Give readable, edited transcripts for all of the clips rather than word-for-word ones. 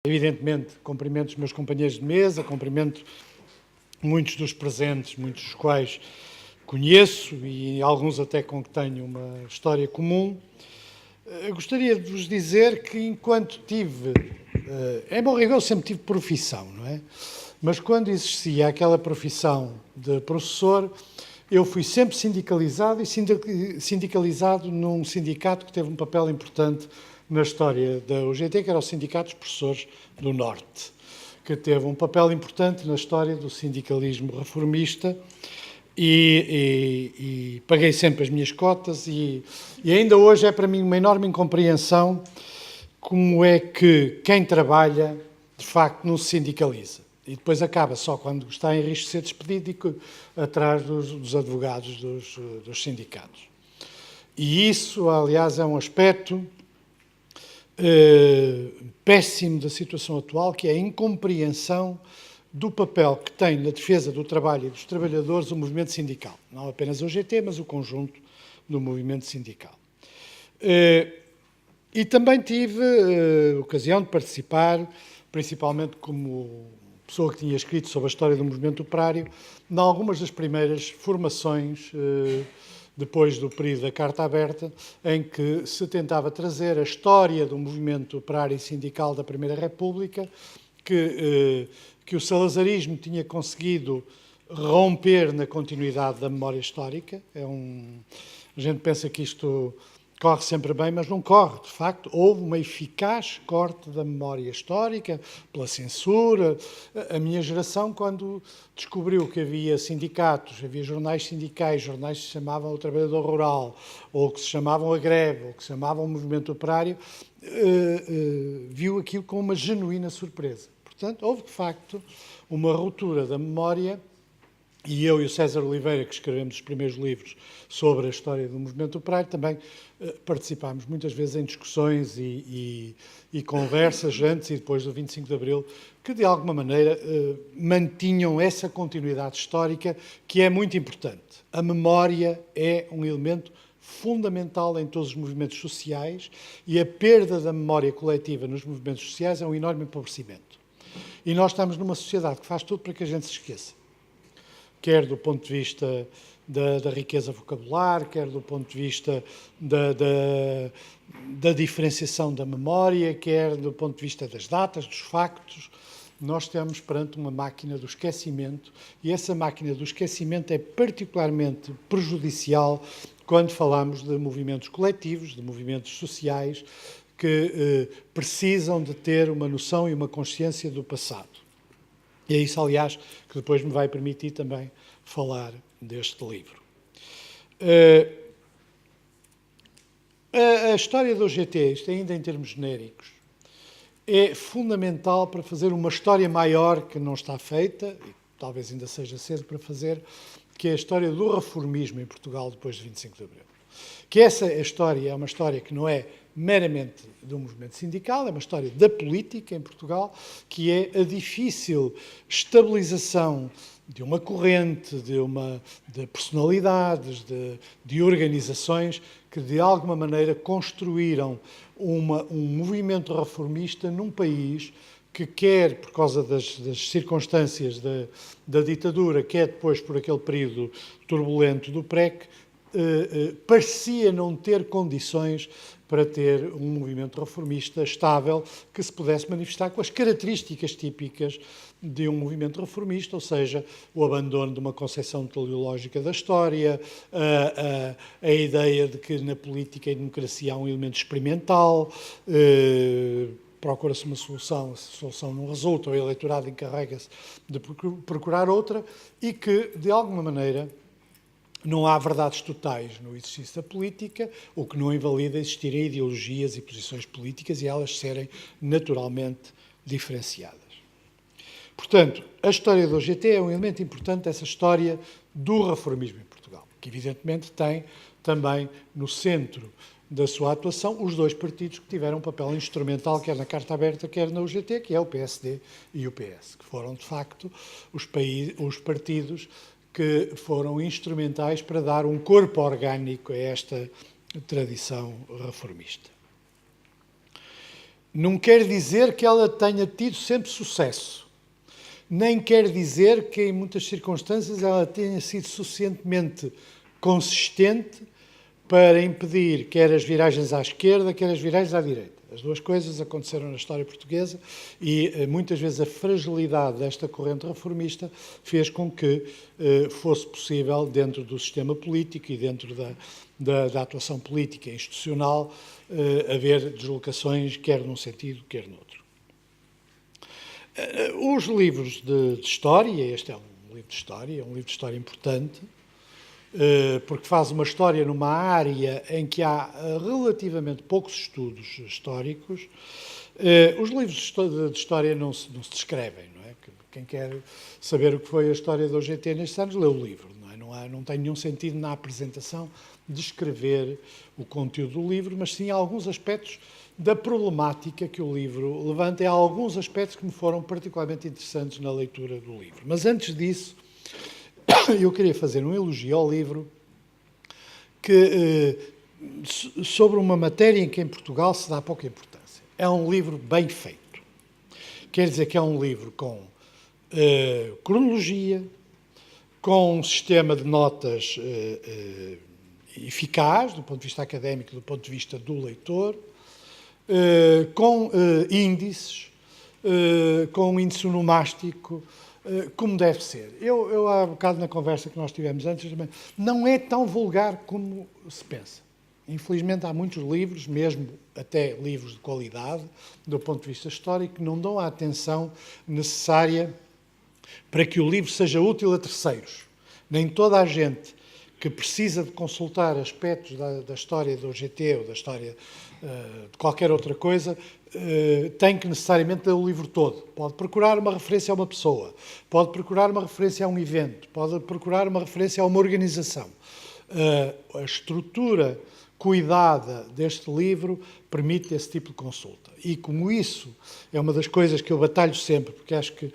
Evidentemente, cumprimento os meus companheiros de mesa, cumprimento muitos dos presentes, muitos dos quais conheço e alguns até com que tenho uma história comum. Gostaria de vos dizer que enquanto tive, em bom rigor sempre tive profissão, não é? Mas quando existia aquela profissão de professor, eu fui sempre sindicalizado e sindicalizado num sindicato que teve um papel importante na história da UGT, que era o Sindicato dos Professores do Norte, que teve um papel importante na história do sindicalismo reformista e paguei sempre as minhas cotas e ainda hoje é para mim uma enorme incompreensão como é que quem trabalha, de facto, não se sindicaliza. E depois acaba só quando está em risco de ser despedido e atrás dos advogados dos sindicatos. E isso, aliás, é um aspecto péssimo da situação atual, que é a incompreensão do papel que tem na defesa do trabalho e dos trabalhadores o movimento sindical. Não apenas o UGT, mas o conjunto do movimento sindical. E também tive ocasião de participar, principalmente como pessoa que tinha escrito sobre a história do movimento operário, em algumas das primeiras formações depois do período da Carta Aberta, em que se tentava trazer a história do movimento operário e sindical da Primeira República, que o salazarismo tinha conseguido romper na continuidade da memória histórica. A gente pensa que isto corre sempre bem, mas não corre. De facto, houve uma eficaz corte da memória histórica pela censura. A minha geração, quando descobriu que havia sindicatos, havia jornais sindicais, jornais que se chamavam O Trabalhador Rural, ou que se chamavam A Greve, ou que se chamavam o Movimento Operário, viu aquilo com uma genuína surpresa. Portanto, houve, de facto, uma ruptura da memória. E eu e o César Oliveira, que escrevemos os primeiros livros sobre a história do movimento operário, também participámos muitas vezes em discussões e conversas antes e depois do 25 de Abril, que de alguma maneira mantinham essa continuidade histórica que é muito importante. A memória é um elemento fundamental em todos os movimentos sociais e a perda da memória coletiva nos movimentos sociais é um enorme empobrecimento. E nós estamos numa sociedade que faz tudo para que a gente se esqueça. Quer do ponto de vista da riqueza vocabular, quer do ponto de vista da diferenciação da memória, quer do ponto de vista das datas, dos factos. Nós estamos perante uma máquina do esquecimento e essa máquina do esquecimento é particularmente prejudicial quando falamos de movimentos coletivos, de movimentos sociais que precisam de ter uma noção e uma consciência do passado. E é isso, aliás, que depois me vai permitir também falar deste livro. A história do UGT, isto ainda em termos genéricos, é fundamental para fazer uma história maior que não está feita, e talvez ainda seja cedo para fazer, que é a história do reformismo em Portugal depois de 25 de Abril. Que essa história é uma história que não é meramente do movimento sindical, é uma história da política em Portugal, que é a difícil estabilização de uma corrente, de personalidades, de organizações que de alguma maneira construíram um movimento reformista num país que quer por causa das circunstâncias da ditadura, quer depois por aquele período turbulento do PREC, parecia não ter condições para ter um movimento reformista estável que se pudesse manifestar com as características típicas de um movimento reformista, ou seja, o abandono de uma concepção teleológica da história, a ideia de que na política e democracia há um elemento experimental, procura-se uma solução, se a solução não resulta, o eleitorado encarrega-se de procurar outra, e que, de alguma maneira, não há verdades totais no exercício da política, o que não invalida existirem ideologias e posições políticas e elas serem naturalmente diferenciadas. Portanto, a história do UGT é um elemento importante dessa história do reformismo em Portugal, que evidentemente tem também no centro da sua atuação os dois partidos que tiveram um papel instrumental, quer na Carta Aberta, quer na UGT, que é o PSD e o PS, que foram, de facto, os partidos que foram instrumentais para dar um corpo orgânico a esta tradição reformista. não quer dizer que ela tenha tido sempre sucesso. Nem quer dizer que, em muitas circunstâncias, ela tenha sido suficientemente consistente para impedir quer as viragens à esquerda, quer as viragens à direita. As duas coisas aconteceram na história portuguesa e, muitas vezes, a fragilidade desta corrente reformista fez com que fosse possível, dentro do sistema político e dentro da atuação política e institucional, haver deslocações, quer num sentido, quer noutro. Os livros de história, este é um livro de história, é um livro de história importante, porque faz uma história numa área em que há relativamente poucos estudos históricos. Os livros de história não se descrevem, não é? Quem quer saber o que foi a história da UGT nestes anos, lê o livro, não é? Não tem nenhum sentido na apresentação descrever o conteúdo do livro, mas sim alguns aspectos da problemática que o livro levanta, e há alguns aspectos que me foram particularmente interessantes na leitura do livro. Mas antes disso, eu queria fazer um elogio ao livro sobre uma matéria em que em Portugal se dá pouca importância. É um livro bem feito. Quer dizer que é um livro com cronologia, com um sistema de notas eficaz, do ponto de vista académico, do ponto de vista do leitor, com índices, com um índice onomástico, como deve ser. Eu, há bocado na conversa que nós tivemos antes, também, não é tão vulgar como se pensa. Infelizmente há muitos livros, mesmo até livros de qualidade, do ponto de vista histórico, que não dão a atenção necessária para que o livro seja útil a terceiros. Nem toda a gente que precisa de consultar aspectos da história do UGT ou da história de qualquer outra coisa, tem que necessariamente ler o livro todo. Pode procurar uma referência a uma pessoa, pode procurar uma referência a um evento, pode procurar uma referência a uma organização. A estrutura cuidada deste livro permite esse tipo de consulta. E como isso é uma das coisas que eu batalho sempre, porque acho que,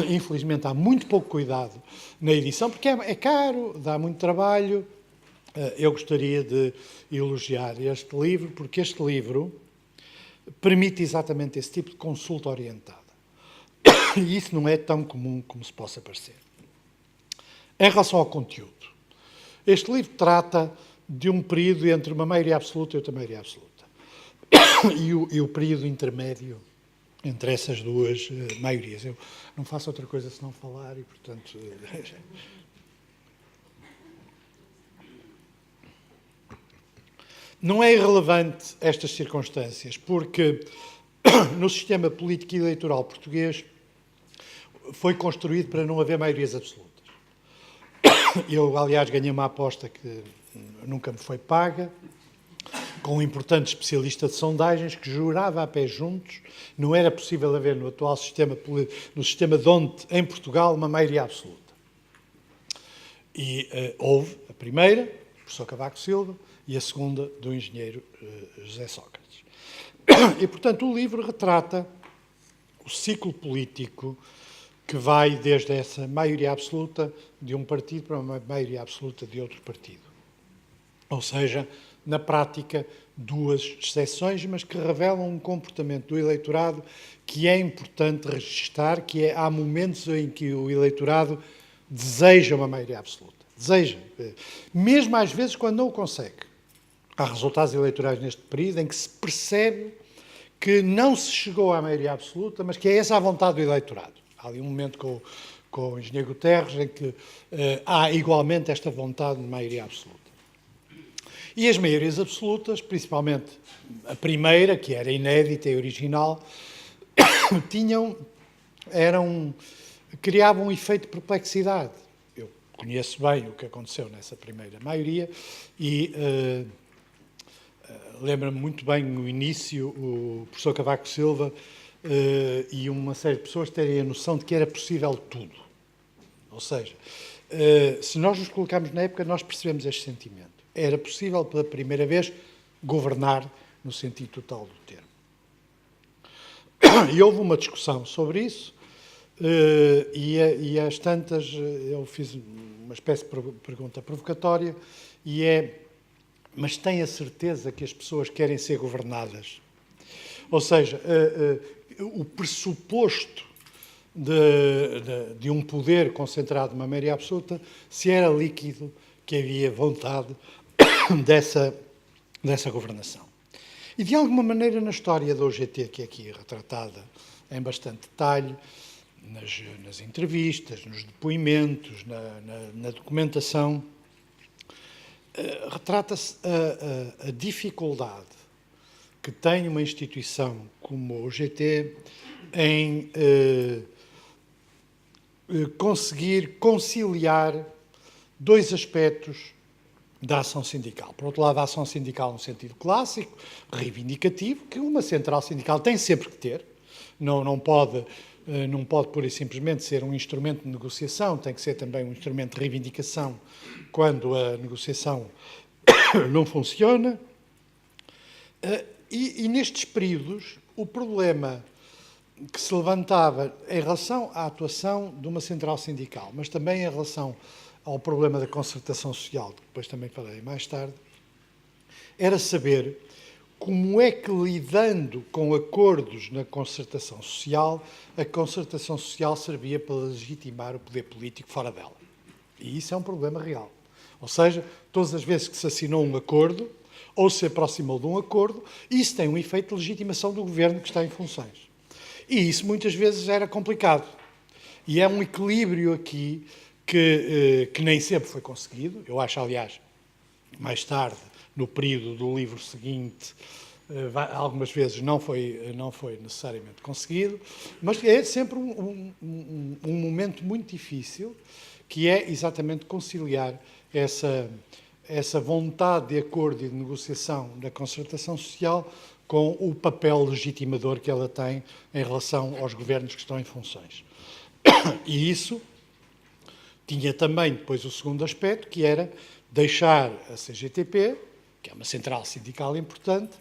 infelizmente, há muito pouco cuidado na edição, porque é caro, dá muito trabalho. Eu gostaria de elogiar este livro, porque este livro permite exatamente esse tipo de consulta orientada. E isso não é tão comum como se possa parecer. Em relação ao conteúdo, este livro trata de um período entre uma maioria absoluta e outra maioria absoluta. E o período intermédio entre essas duas maiorias. Eu não faço outra coisa senão falar e, portanto... Não é irrelevante estas circunstâncias, porque no sistema político e eleitoral português foi construído para não haver maiorias absolutas. Eu, aliás, ganhei uma aposta que nunca me foi paga, com um importante especialista de sondagens que jurava a pé juntos não era possível haver no atual sistema, no sistema de onde, em Portugal, uma maioria absoluta. E houve a primeira, o professor Cavaco Silva, e a segunda, do engenheiro José Sócrates. E, portanto, o livro retrata o ciclo político que vai desde essa maioria absoluta de um partido para uma maioria absoluta de outro partido. Ou seja, na prática, duas exceções, mas que revelam um comportamento do eleitorado que é importante registar, que há momentos em que o eleitorado deseja uma maioria absoluta. Deseja. Mesmo às vezes quando não o consegue. Há resultados eleitorais neste período em que se percebe que não se chegou à maioria absoluta, mas que é essa a vontade do eleitorado. Há ali um momento com o engenheiro Guterres em que há igualmente esta vontade de maioria absoluta. E as maiorias absolutas, principalmente a primeira, que era inédita e original, criavam um efeito de perplexidade. Eu conheço bem o que aconteceu nessa primeira maioria e lembro-me muito bem no início o professor Cavaco Silva e uma série de pessoas terem a noção de que era possível tudo. Ou seja, se nós nos colocarmos na época, nós percebemos este sentimento. Era possível, pela primeira vez, governar no sentido total do termo. E houve uma discussão sobre isso, e às tantas eu fiz uma espécie de pergunta provocatória, e mas tem a certeza que as pessoas querem ser governadas? Ou seja, o pressuposto de um poder concentrado numa maioria absoluta, se era líquido, que havia vontade dessa governação. E, de alguma maneira, na história da OGT, que é aqui retratada em bastante detalhe, nas entrevistas, nos depoimentos, na documentação, retrata-se a dificuldade que tem uma instituição como a OGT em conseguir conciliar dois aspectos da ação sindical. Por outro lado, a ação sindical no sentido clássico, reivindicativo, que uma central sindical tem sempre que ter, não pode pura e simplesmente ser um instrumento de negociação, tem que ser também um instrumento de reivindicação quando a negociação não funciona. E nestes períodos, o problema que se levantava em relação à atuação de uma central sindical, mas também em relação ao problema da concertação social, que depois também falarei mais tarde, era saber como é que, lidando com acordos na concertação social, a concertação social servia para legitimar o poder político fora dela. E isso é um problema real. Ou seja, todas as vezes que se assinou um acordo, ou se aproximou de um acordo, isso tem um efeito de legitimação do governo que está em funções. E isso muitas vezes era complicado. E é um equilíbrio aqui que nem sempre foi conseguido. Eu acho, aliás, mais tarde, no período do livro seguinte, algumas vezes não foi necessariamente conseguido, mas é sempre um momento muito difícil, que é exatamente conciliar essa vontade de acordo e de negociação da concertação social com o papel legitimador que ela tem em relação aos governos que estão em funções. E isso tinha também depois o segundo aspecto, que era deixar a CGTP, que é uma central sindical importante,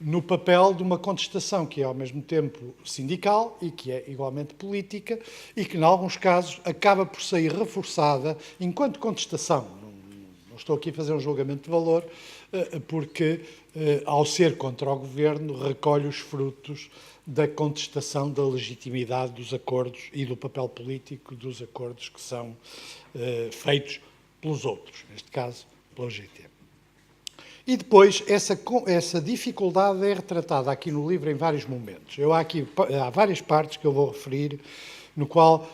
no papel de uma contestação que é ao mesmo tempo sindical e que é igualmente política e que, em alguns casos, acaba por sair reforçada enquanto contestação. Não estou aqui a fazer um julgamento de valor, porque, ao ser contra o governo, recolhe os frutos da contestação da legitimidade dos acordos e do papel político dos acordos que são feitos pelos outros, neste caso, pela OGT. E depois, essa dificuldade é retratada aqui no livro em vários momentos. Há várias partes que eu vou referir, no qual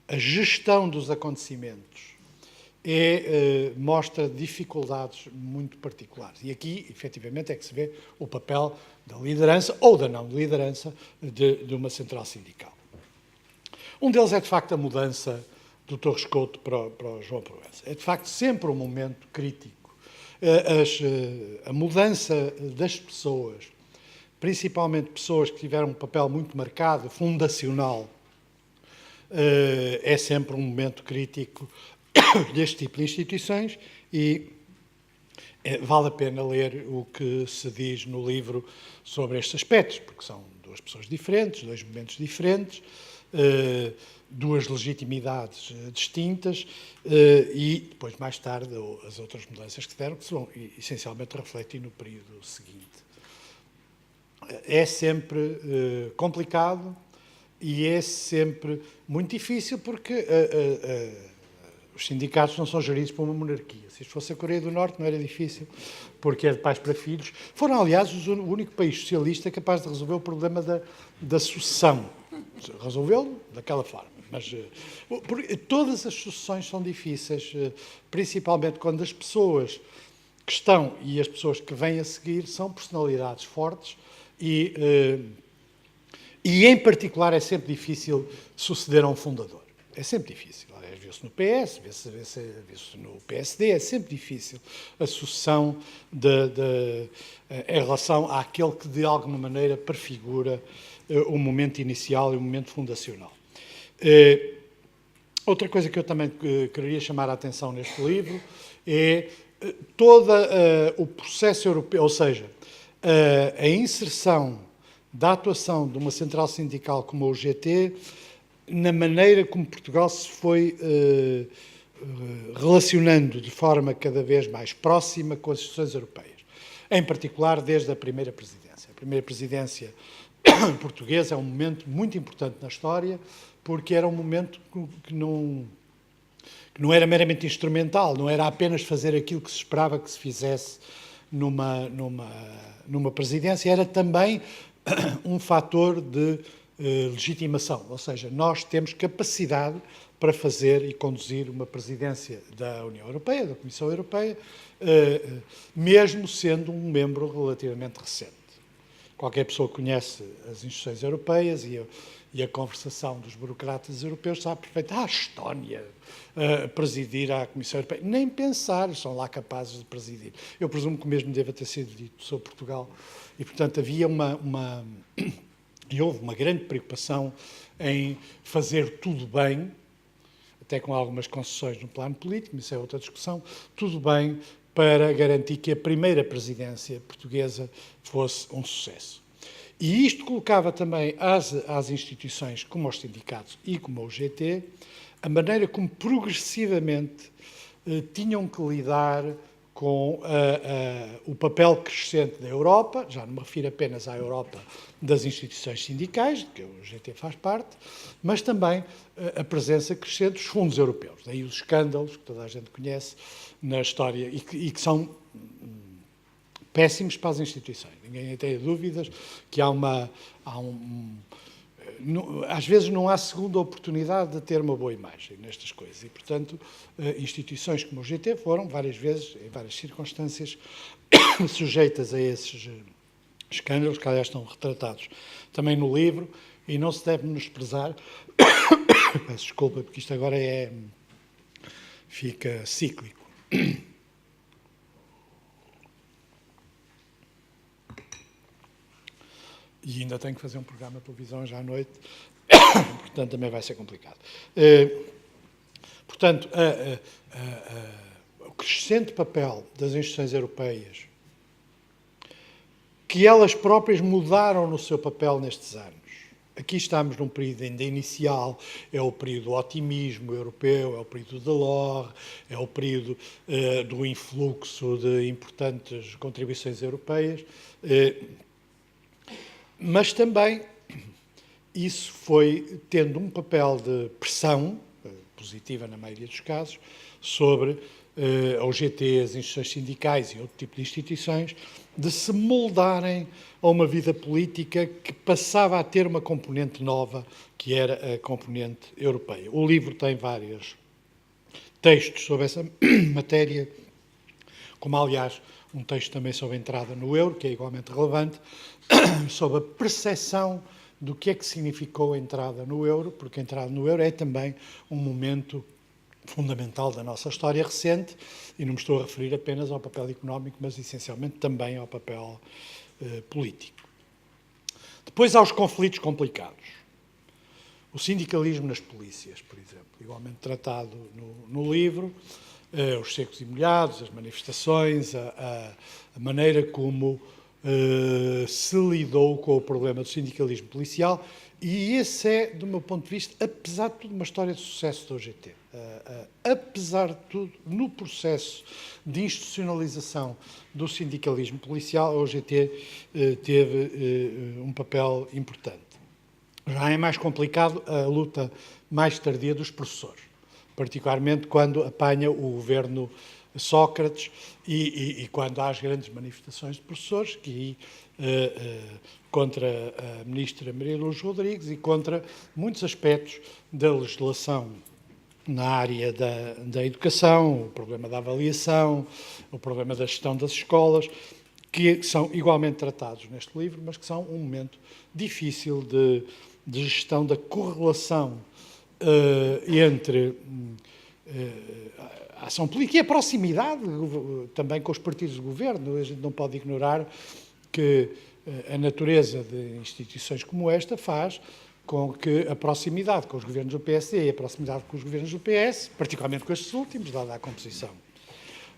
a gestão dos acontecimentos mostra dificuldades muito particulares. E aqui, efetivamente, é que se vê o papel da liderança ou da não liderança de uma central sindical. Um deles é, de facto, a mudança do Torres Couto para o João Proença. É, de facto, sempre um momento crítico. A mudança das pessoas, principalmente pessoas que tiveram um papel muito marcado, fundacional, é sempre um momento crítico deste tipo de instituições e vale a pena ler o que se diz no livro sobre estes aspectos, porque são duas pessoas diferentes, dois momentos diferentes, duas legitimidades distintas e depois, mais tarde, as outras mudanças que se deram, que se vão essencialmente refletir no período seguinte. É sempre complicado e é sempre muito difícil porque os sindicatos não são geridos por uma monarquia. Se isto fosse a Coreia do Norte, não era difícil, porque é de pais para filhos. Foram, aliás, o único país socialista capaz de resolver o problema da sucessão. Resolveu-lo daquela forma. Mas todas as sucessões são difíceis, principalmente quando as pessoas que estão e as pessoas que vêm a seguir são personalidades fortes e em particular, é sempre difícil suceder a um fundador. É sempre difícil. Viu-se no PS, viu-se no PSD, é sempre difícil a sucessão em relação àquele que, de alguma maneira, prefigura o momento inicial e o momento fundacional. Outra coisa que eu também queria chamar a atenção neste livro é todo o processo europeu, ou seja, a inserção da atuação de uma central sindical como a UGT na maneira como Portugal se foi relacionando de forma cada vez mais próxima com as instituições europeias. em particular desde a primeira presidência. A primeira presidência portuguesa é um momento muito importante na história, porque era um momento que não era meramente instrumental, não era apenas fazer aquilo que se esperava que se fizesse numa presidência, era também um fator de legitimação, ou seja, nós temos capacidade para fazer e conduzir uma presidência da União Europeia, da Comissão Europeia, mesmo sendo um membro relativamente recente. Qualquer pessoa que conhece as instituições europeias e a conversação dos burocratas europeus sabe perfeitamente, a Estónia presidir a Comissão Europeia. Nem pensar, são lá capazes de presidir. Eu presumo que o mesmo deva ter sido dito sobre Portugal. E, portanto, havia e houve uma grande preocupação em fazer tudo bem, até com algumas concessões no plano político, mas isso é outra discussão, tudo bem para garantir que a primeira presidência portuguesa fosse um sucesso. E isto colocava também às instituições, como aos sindicatos e como ao GT, a maneira como progressivamente tinham que lidar com o papel crescente da Europa, já não me refiro apenas à Europa das instituições sindicais, de que o GT faz parte, mas também a presença crescente dos fundos europeus. Daí os escândalos que toda a gente conhece na história e que são péssimos para as instituições. Ninguém tem dúvidas que às vezes não há segunda oportunidade de ter uma boa imagem nestas coisas e, portanto, instituições como o GT foram várias vezes, em várias circunstâncias, sujeitas a esses escândalos, que aliás estão retratados também no livro, e não se deve menosprezar, peço desculpa porque isto agora fica cíclico. E ainda tenho que fazer um programa de televisão já à noite, portanto também vai ser complicado. Portanto, o crescente papel das instituições europeias, que elas próprias mudaram no seu papel nestes anos. Aqui estamos num período ainda inicial, é o período do otimismo europeu, é o período de Delors, é o período do influxo de importantes contribuições europeias, mas também isso foi tendo um papel de pressão, positiva na maioria dos casos, sobre a OGT, as instituições sindicais e outro tipo de instituições, de se moldarem a uma vida política que passava a ter uma componente nova, que era a componente europeia. O livro tem vários textos sobre essa matéria, como aliás um texto também sobre a entrada no euro, que é igualmente relevante, sobre a percepção do que é que significou a entrada no euro, porque a entrada no euro é também um momento fundamental da nossa história recente, e não me estou a referir apenas ao papel económico, mas essencialmente também ao papel político. Depois há os conflitos complicados. O sindicalismo nas polícias, por exemplo, igualmente tratado no livro, os secos e molhados, as manifestações, a maneira como se lidou com o problema do sindicalismo policial, e esse é, do meu ponto de vista, apesar de tudo, uma história de sucesso da OGT. Apesar de tudo, no processo de institucionalização do sindicalismo policial, a OGT teve um papel importante. Já é mais complicado a luta mais tardia dos professores, particularmente quando apanha o governo Sócrates e quando há as grandes manifestações de professores, que contra a ministra Maria Lourdes Rodrigues e contra muitos aspectos da legislação na área da educação, o problema da avaliação, o problema da gestão das escolas, que são igualmente tratados neste livro, mas que são um momento difícil de gestão da correlação entre a ação política e a proximidade também com os partidos de governo. A gente não pode ignorar que a natureza de instituições como esta faz com que a proximidade com os governos do PSD e a proximidade com os governos do PS, particularmente com estes últimos, dada a composição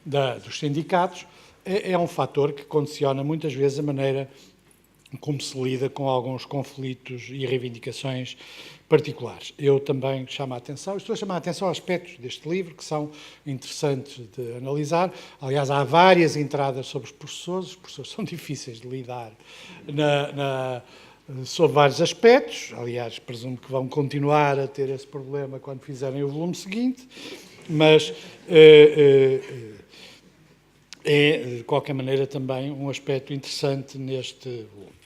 dos sindicatos, é um fator que condiciona muitas vezes a maneira como se lida com alguns conflitos e reivindicações particulares. Eu também chamo a atenção, estou a chamar a atenção a aspectos deste livro que são interessantes de analisar. Aliás, há várias entradas sobre os professores são difíceis de lidar sobre vários aspectos. Aliás, presumo que vão continuar a ter esse problema quando fizerem o volume seguinte, mas é, de qualquer maneira, também um aspecto interessante neste volume.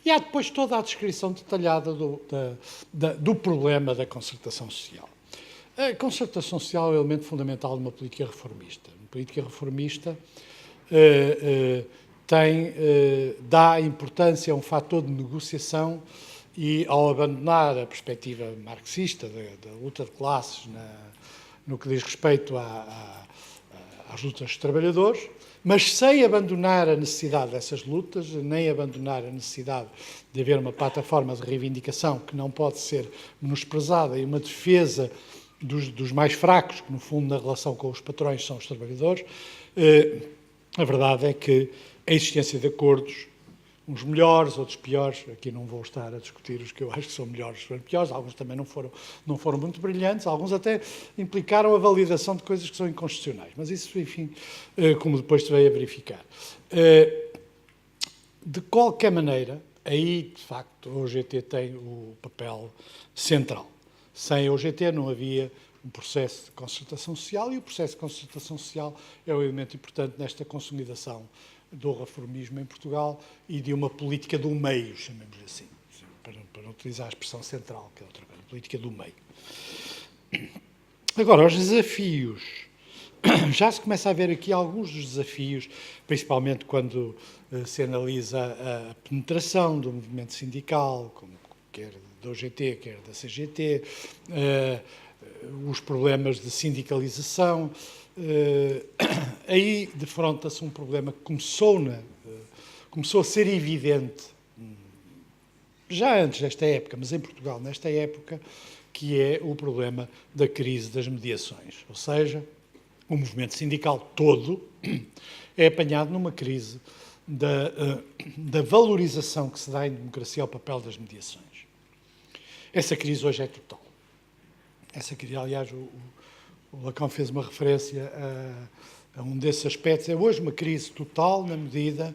E há depois toda a descrição detalhada do problema da concertação social. A concertação social é o elemento fundamental de uma política reformista. Uma política reformista dá importância a um fator de negociação e, ao abandonar a perspectiva marxista da luta de classes no que diz respeito às lutas dos trabalhadores, mas sem abandonar a necessidade dessas lutas, nem abandonar a necessidade de haver uma plataforma de reivindicação que não pode ser menosprezada e uma defesa dos mais fracos, que no fundo na relação com os patrões são os trabalhadores. A verdade é que a existência de acordos, uns melhores, outros piores, aqui não vou estar a discutir os que eu acho que são melhores ou piores, alguns também não foram muito brilhantes, alguns até implicaram a validação de coisas que são inconstitucionais, mas isso, enfim, como depois se veio a verificar. De qualquer maneira, aí, de facto, a OGT tem o papel central. Sem a OGT não havia um processo de concertação social e o processo de concertação social é um elemento importante nesta consolidação do reformismo em Portugal e de uma política do meio, chamemos assim, para utilizar a expressão central, que é outra coisa, política do meio. Agora, os desafios. Já se começa a ver aqui alguns dos desafios, principalmente quando se analisa a penetração do movimento sindical, quer da OGT, quer da CGT, os problemas de sindicalização. Aí defronta-se um problema que começou a ser evidente já antes desta época, mas em Portugal nesta época, que é o problema da crise das mediações. Ou seja, o movimento sindical todo é apanhado numa crise da valorização que se dá em democracia ao papel das mediações. Essa crise hoje é total. Essa crise, aliás, o Lacão fez uma referência a um desses aspectos. É hoje uma crise total na medida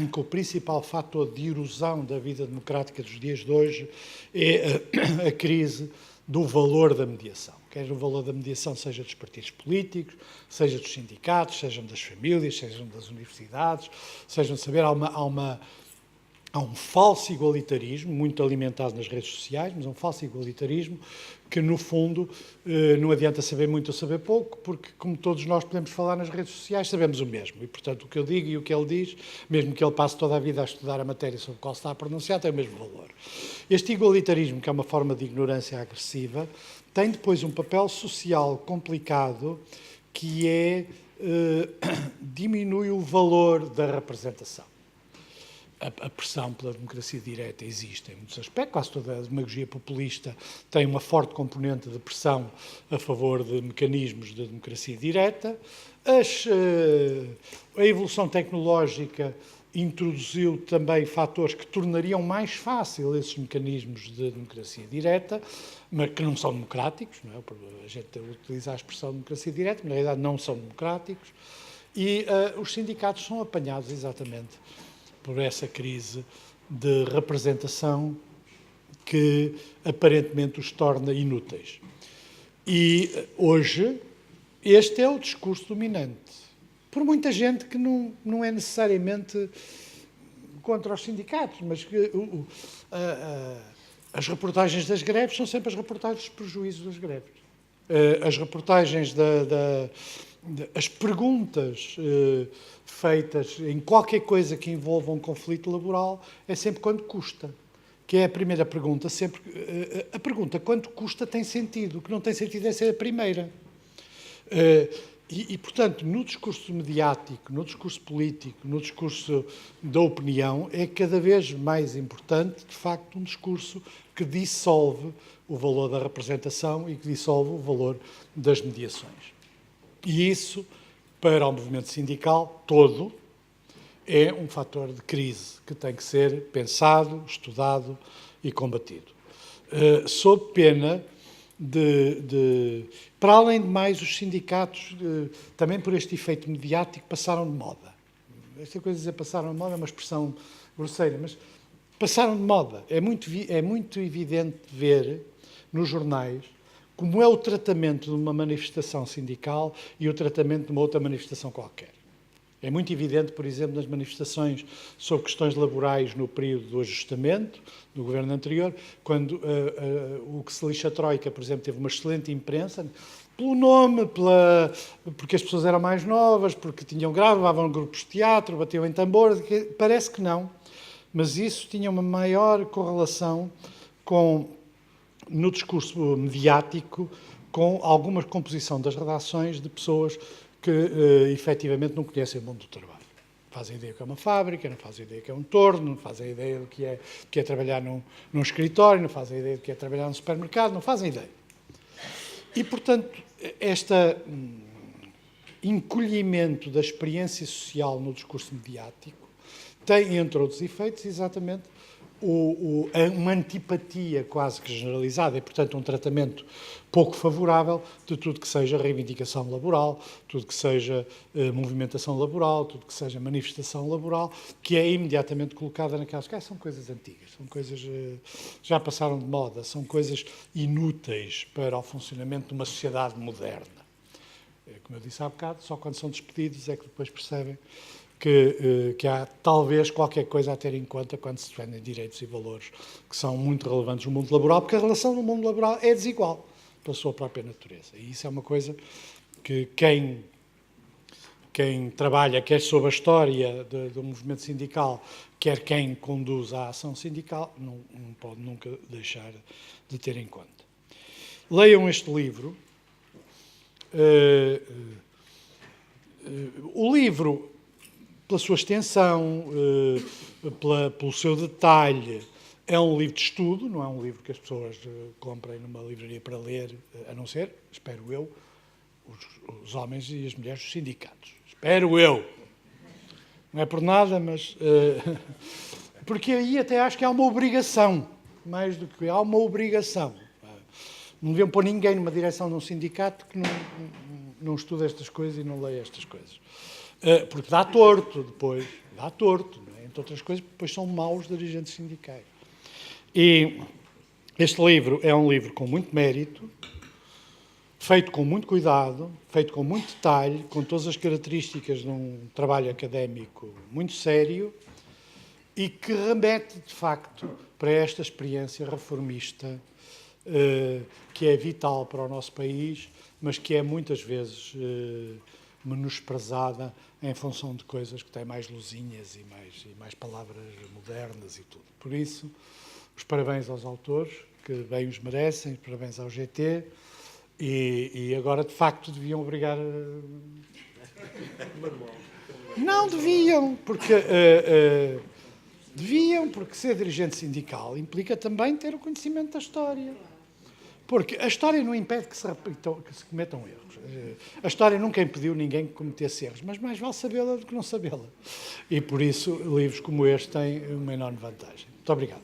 em que o principal fator de erosão da vida democrática dos dias de hoje é a crise do valor da mediação. Quer o valor da mediação seja dos partidos políticos, seja dos sindicatos, sejam das famílias, sejam das universidades, sejam de saber, há um falso igualitarismo, muito alimentado nas redes sociais, mas um falso igualitarismo que, no fundo, não adianta saber muito ou saber pouco, porque, como todos nós podemos falar nas redes sociais, sabemos o mesmo. E, portanto, o que eu digo e o que ele diz, mesmo que ele passe toda a vida a estudar a matéria sobre a qual se está a pronunciar, tem o mesmo valor. Este igualitarismo, que é uma forma de ignorância agressiva, tem depois um papel social complicado, que diminui o valor da representação. A pressão pela democracia direta existe em muitos aspectos, quase toda a demagogia populista tem uma forte componente de pressão a favor de mecanismos de democracia direta. A evolução tecnológica introduziu também fatores que tornariam mais fácil esses mecanismos de democracia direta, mas que não são democráticos, não é? A gente utiliza a expressão democracia direta, mas na realidade não são democráticos, e os sindicatos são apanhados exatamente por essa crise de representação que aparentemente os torna inúteis. E hoje este é o discurso dominante. Por muita gente que não é necessariamente contra os sindicatos, mas que as reportagens das greves são sempre as reportagens dos prejuízos das greves. As reportagens as perguntas feitas em qualquer coisa que envolva um conflito laboral é sempre quanto custa, que é a primeira pergunta. Sempre a pergunta quanto custa tem sentido, o que não tem sentido é ser a primeira. Portanto, no discurso mediático, no discurso político, no discurso da opinião, é cada vez mais importante, de facto, um discurso que dissolve o valor da representação e que dissolve o valor das mediações. E isso, para o movimento sindical todo, é um fator de crise que tem que ser pensado, estudado e combatido. Sob pena para além de mais, os sindicatos, também por este efeito mediático, passaram de moda. Esta coisa de dizer passaram de moda é uma expressão grosseira, mas passaram de moda. É muito evidente ver nos jornais como é o tratamento de uma manifestação sindical e o tratamento de uma outra manifestação qualquer. É muito evidente, por exemplo, nas manifestações sobre questões laborais no período do ajustamento do governo anterior, quando o que se lixa a Troika, por exemplo, teve uma excelente imprensa, pelo nome, porque as pessoas eram mais novas, porque tinham gravavam grupos de teatro, batiam em tambores, parece que não, mas isso tinha uma maior correlação no discurso mediático com alguma composição das redações de pessoas que efetivamente não conhecem o mundo do trabalho. Não fazem ideia do que é uma fábrica, não fazem ideia do que é um torno, não fazem ideia do que é trabalhar num escritório, não fazem ideia do que é trabalhar num supermercado, não fazem ideia. E, portanto, este encolhimento da experiência social no discurso mediático tem, entre outros efeitos, exatamente uma antipatia quase que generalizada e, portanto, um tratamento pouco favorável de tudo que seja reivindicação laboral, tudo que seja movimentação laboral, tudo que seja manifestação laboral, que é imediatamente colocada naquelas que são coisas antigas, são coisas já passaram de moda, são coisas inúteis para o funcionamento de uma sociedade moderna. Como eu disse há bocado, só quando são despedidos é que depois percebem que há talvez qualquer coisa a ter em conta quando se defendem direitos e valores que são muito relevantes no mundo laboral, porque a relação no mundo laboral é desigual pela sua própria natureza. E isso é uma coisa que quem trabalha, quer sobre a história do movimento sindical, quer quem conduz a ação sindical, não pode nunca deixar de ter em conta. Leiam este livro. O livro, pela sua extensão, pelo seu detalhe, é um livro de estudo, não é um livro que as pessoas comprem numa livraria para ler, a não ser, espero eu, os homens e as mulheres dos sindicatos. Espero eu. Não é por nada, mas... porque aí até acho que há uma obrigação, mais do que há uma obrigação. Não deviam pôr ninguém numa direção de um sindicato que não estuda estas coisas e não leia estas coisas. Porque dá torto depois, dá torto, não é? Entre outras coisas, depois são maus dirigentes sindicais. E este livro é um livro com muito mérito, feito com muito cuidado, feito com muito detalhe, com todas as características de um trabalho académico muito sério e que remete, de facto, para esta experiência reformista que é vital para o nosso país, mas que é muitas vezes menosprezada em função de coisas que têm mais luzinhas e mais palavras modernas e tudo. Por isso, os parabéns aos autores, que bem os merecem, os parabéns ao GT, e agora, de facto, deviam obrigar... Não, deviam, porque... porque ser dirigente sindical implica também ter o conhecimento da história. Porque a história não impede que se cometam erros. A história nunca impediu ninguém que cometesse erros, mas mais vale sabê-la do que não sabê-la. E por isso, livros como este têm uma enorme vantagem. Muito obrigado.